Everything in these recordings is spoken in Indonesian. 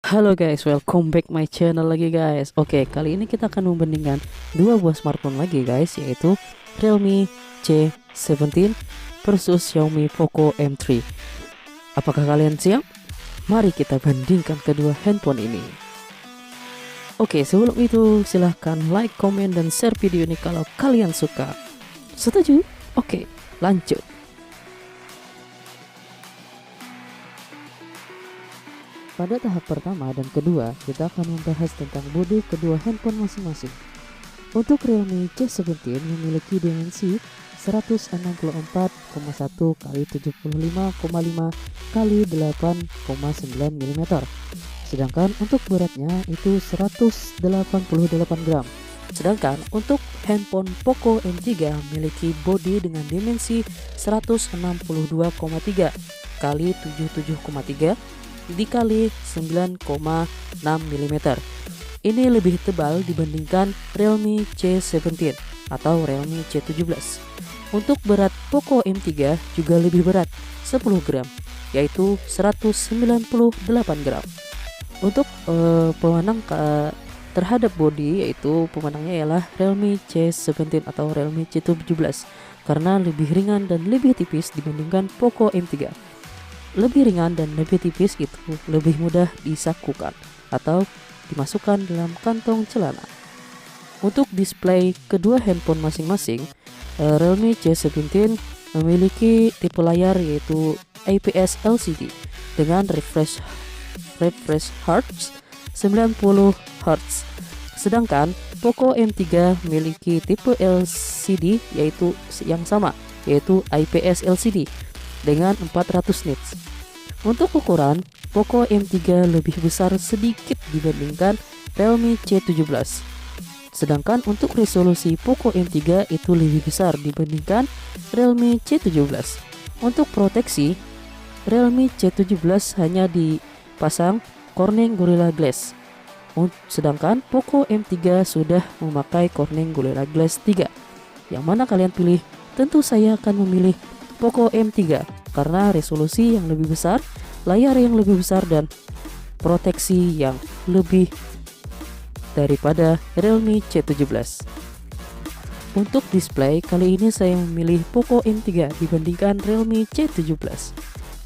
Halo guys, welcome back my channel lagi guys. Oke, kali ini kita akan membandingkan dua buah smartphone lagi guys, yaitu Realme C17 versus Xiaomi Poco M3. Apakah kalian siap? Mari kita bandingkan kedua handphone ini. Oke, sebelum itu silahkan like, komen, dan share video ini kalau kalian suka. Setuju? Oke, lanjut. Pada tahap pertama dan kedua, kita akan membahas tentang bodi kedua handphone masing-masing. Untuk Realme C17 memiliki dimensi 164,1 x 75,5 x 8,9 mm. Sedangkan untuk beratnya itu 188 gram. Sedangkan untuk handphone Poco M3 memiliki bodi dengan dimensi 162,3 x 77,3 dikali 9,6 mm. Ini lebih tebal dibandingkan Realme C17 atau Realme C17. Untuk berat Poco M3 juga lebih berat 10 gram, yaitu 198 gram. Untuk pemenang terhadap bodi, yaitu pemenangnya ialah Realme C17 atau Realme C17 karena lebih ringan dan lebih tipis dibandingkan Poco M3. Lebih ringan dan lebih tipis itu lebih mudah disakukan atau dimasukkan dalam kantong celana. Untuk display kedua handphone masing-masing, Realme C17 memiliki tipe layar yaitu IPS LCD dengan refresh hertz 90 Hz. Sedangkan Poco M3 memiliki tipe LCD yaitu yang sama, yaitu IPS LCD dengan 400 nits. Untuk ukuran, Poco M3 lebih besar sedikit dibandingkan Realme C17. Sedangkan untuk resolusi Poco M3 itu lebih besar dibandingkan Realme C17. Untuk proteksi, Realme C17 hanya dipasang Corning Gorilla Glass. Sedangkan Poco M3 sudah memakai Corning Gorilla Glass 3. Yang mana kalian pilih? Tentu saya akan memilih Poco M3 karena resolusi yang lebih besar, layar yang lebih besar, dan proteksi yang lebih daripada Realme C17. Untuk display, kali ini saya memilih Poco M3 dibandingkan Realme C17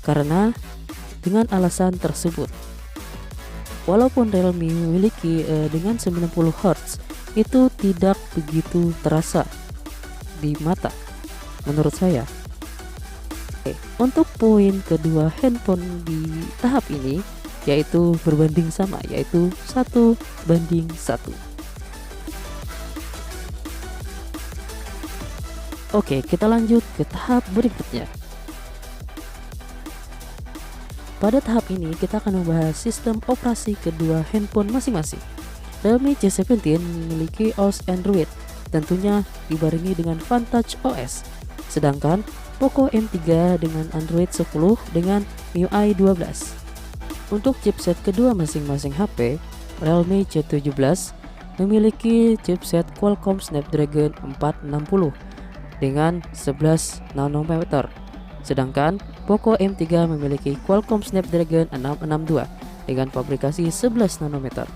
karena dengan alasan tersebut. Walaupun Realme memiliki dengan 90 Hz, itu tidak begitu terasa di mata menurut saya. Untuk poin kedua handphone di tahap ini yaitu berbanding sama, yaitu 1:1. Oke, kita lanjut ke tahap berikutnya. Pada tahap ini kita akan membahas sistem operasi kedua handphone masing-masing. Realme C17 memiliki OS Android, tentunya dibarengi dengan Vantage OS. Sedangkan Poco M3 dengan Android 10 dengan MIUI 12. Untuk chipset kedua masing-masing HP, Realme C17 memiliki chipset Qualcomm Snapdragon 460 dengan 11 nanometer. Sedangkan Poco M3 memiliki Qualcomm Snapdragon 662 dengan fabrikasi 11 nanometer.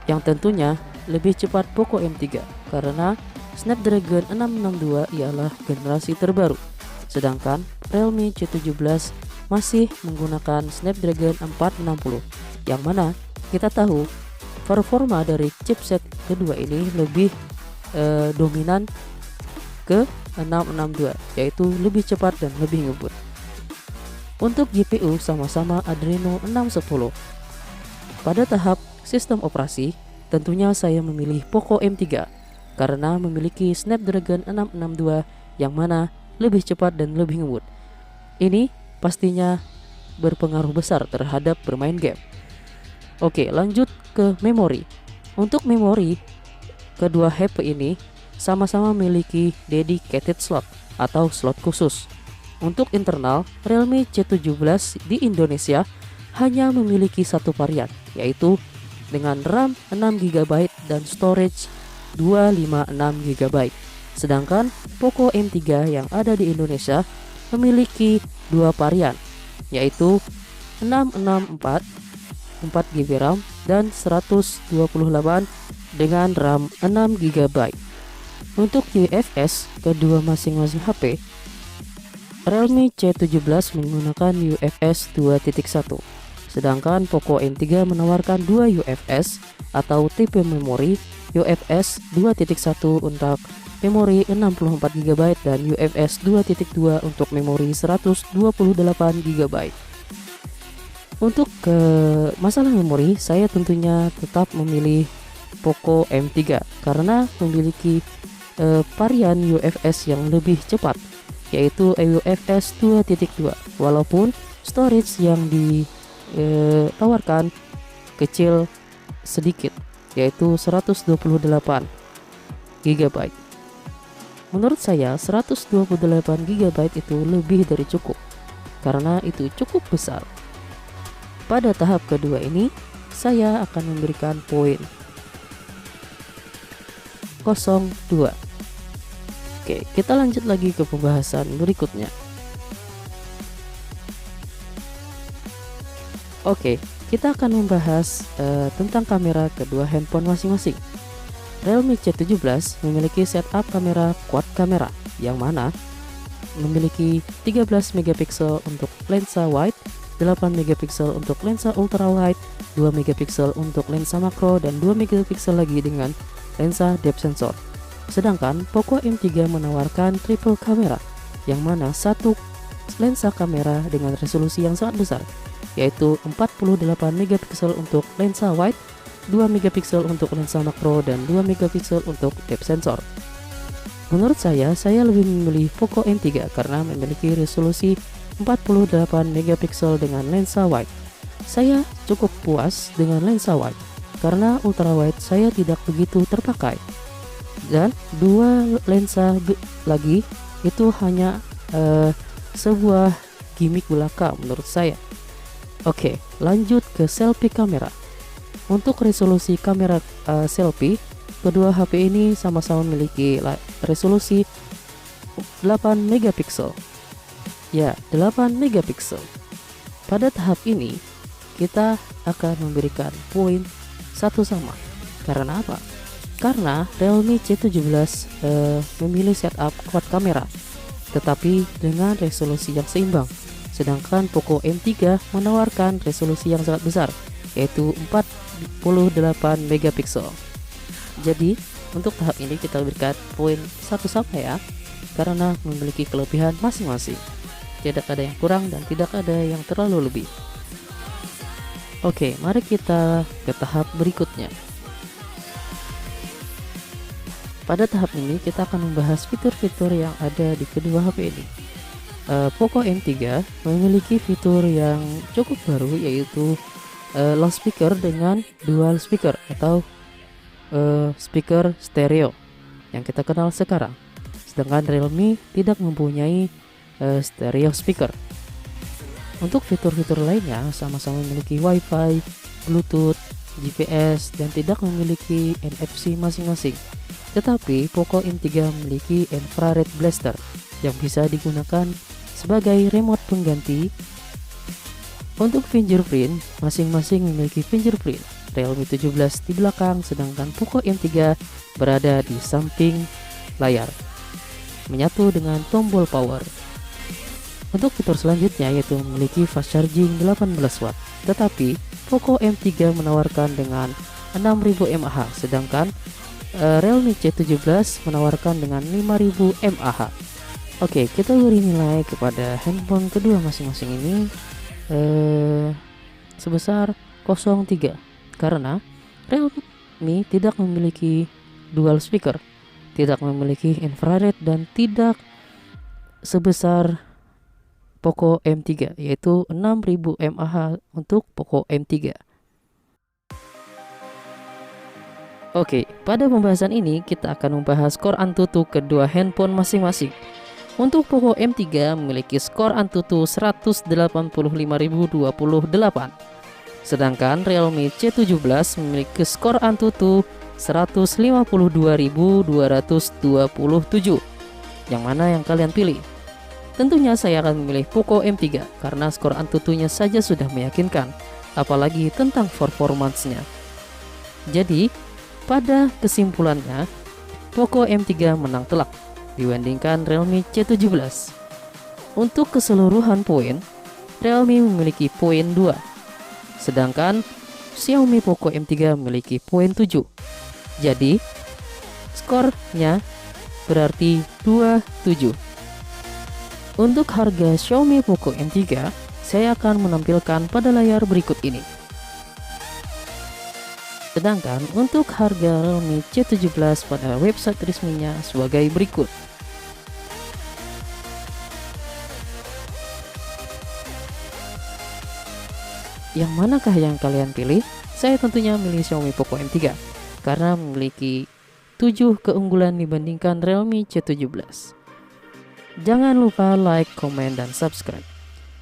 Yang tentunya lebih cepat Poco M3 karena Snapdragon 662 ialah generasi terbaru. Sedangkan Realme C17 masih menggunakan Snapdragon 460, yang mana kita tahu performa dari chipset kedua ini lebih dominan ke 662, yaitu lebih cepat dan lebih ngebut. Untuk GPU sama-sama Adreno 610. Pada tahap sistem operasi, tentunya saya memilih Poco M3 karena memiliki Snapdragon 662 yang mana lebih cepat dan lebih ngebut. Ini pastinya berpengaruh besar terhadap bermain game. Oke, lanjut ke memori. Untuk memori, kedua HP ini sama-sama memiliki dedicated slot atau slot khusus. Untuk internal, Realme C17 di Indonesia hanya memiliki satu varian, yaitu dengan RAM 6GB dan storage 256 GB. Sedangkan Poco M3 yang ada di Indonesia memiliki dua varian, yaitu 664 4GB RAM dan 128 dengan RAM 6GB. Untuk UFS kedua masing-masing HP, Realme C17 menggunakan UFS 2.1, sedangkan Poco M3 menawarkan 2 UFS atau tipe memori UFS 2.1 untuk memori 64GB dan UFS 2.2 untuk memori 128GB. Untuk masalah memori, saya tentunya tetap memilih Poco M3 karena memiliki varian UFS yang lebih cepat, yaitu UFS 2.2, walaupun storage yang ditawarkan kecil sedikit, yaitu 128GB. Menurut saya 128GB itu lebih dari cukup, karena itu cukup besar. Pada tahap kedua ini, saya akan memberikan poin 02. Oke, kita lanjut lagi ke pembahasan berikutnya. Oke, kita akan membahas tentang kamera kedua handphone masing-masing. Realme C17 memiliki setup kamera quad kamera, yang mana memiliki 13MP untuk lensa wide, 8MP untuk lensa ultra wide, 2MP untuk lensa makro, dan 2MP lagi dengan lensa depth sensor. Sedangkan Poco M3 menawarkan triple kamera, yang mana satu lensa kamera dengan resolusi yang sangat besar, yaitu 48MP untuk lensa wide, 2MP untuk lensa makro, dan 2MP untuk depth sensor. Menurut saya lebih memilih Poco M3 karena memiliki resolusi 48MP dengan lensa wide. Saya cukup puas dengan lensa wide karena ultra wide saya tidak begitu terpakai. Dan dua lensa lagi itu hanya sebuah gimmick belaka menurut saya. Oke, lanjut ke selfie kamera. Untuk resolusi kamera selfie, kedua HP ini sama-sama memiliki resolusi 8MP. Ya, 8MP. Pada tahap ini kita akan memberikan poin 1 sama. Karena apa? Karena Realme C17 memilih setup quad kamera, tetapi dengan resolusi yang seimbang. Sedangkan Poco M3 menawarkan resolusi yang sangat besar, yaitu 48MP. Jadi untuk tahap ini kita berikan poin 1 sama ya, karena memiliki kelebihan masing-masing. Tidak ada yang kurang dan tidak ada yang terlalu lebih. Oke, mari kita ke tahap berikutnya. Pada tahap ini kita akan membahas fitur-fitur yang ada di kedua HP ini. Poco M3 memiliki fitur yang cukup baru, yaitu loudspeaker dengan dual speaker atau speaker stereo yang kita kenal sekarang. Sedangkan Realme tidak mempunyai stereo speaker. Untuk fitur-fitur lainnya sama-sama memiliki Wi-Fi, Bluetooth, GPS, dan tidak memiliki NFC masing-masing. Tetapi Poco M3 memiliki infrared blaster yang bisa digunakan sebagai remote pengganti. Untuk fingerprint, masing-masing memiliki fingerprint. Realme 17 di belakang, sedangkan Poco M3 berada di samping layar, menyatu dengan tombol power. Untuk fitur selanjutnya yaitu memiliki fast charging 18W, tetapi Poco M3 menawarkan dengan 6000 mAh, sedangkan Realme C17 menawarkan dengan 5000 mAh. Oke, kita beri nilai kepada handphone kedua masing-masing ini sebesar 0,3 karena Realme tidak memiliki dual speaker, tidak memiliki infrared, dan tidak sebesar Poco M3 yaitu 6000 mAh untuk Poco M3. Oke, pada pembahasan ini kita akan membahas skor Antutu kedua handphone masing-masing. Untuk Poco M3 memiliki skor Antutu 185.028, sedangkan Realme C17 memiliki skor Antutu 152.227. Yang mana yang kalian pilih? Tentunya saya akan memilih Poco M3 karena skor Antutunya saja sudah meyakinkan. apalagi tentang performance-nya. Jadi, pada kesimpulannya, Poco M3 menang telak dibandingkan Realme C17. Untuk keseluruhan poin, Realme memiliki poin 2, sedangkan Xiaomi Poco M3 memiliki poin 7. Jadi, skornya berarti 27. Untuk harga Xiaomi Poco M3, saya akan menampilkan pada layar berikut ini. Sedangkan untuk harga Realme C17 pada website resminya sebagai berikut. Yang manakah yang kalian pilih? Saya tentunya milih Xiaomi Poco M3 karena memiliki 7 keunggulan dibandingkan Realme C17. Jangan lupa like, komen, dan subscribe.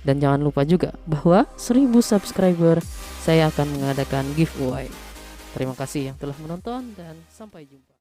Dan jangan lupa juga bahwa 1000 subscriber saya akan mengadakan giveaway. Terima kasih yang telah menonton dan sampai jumpa.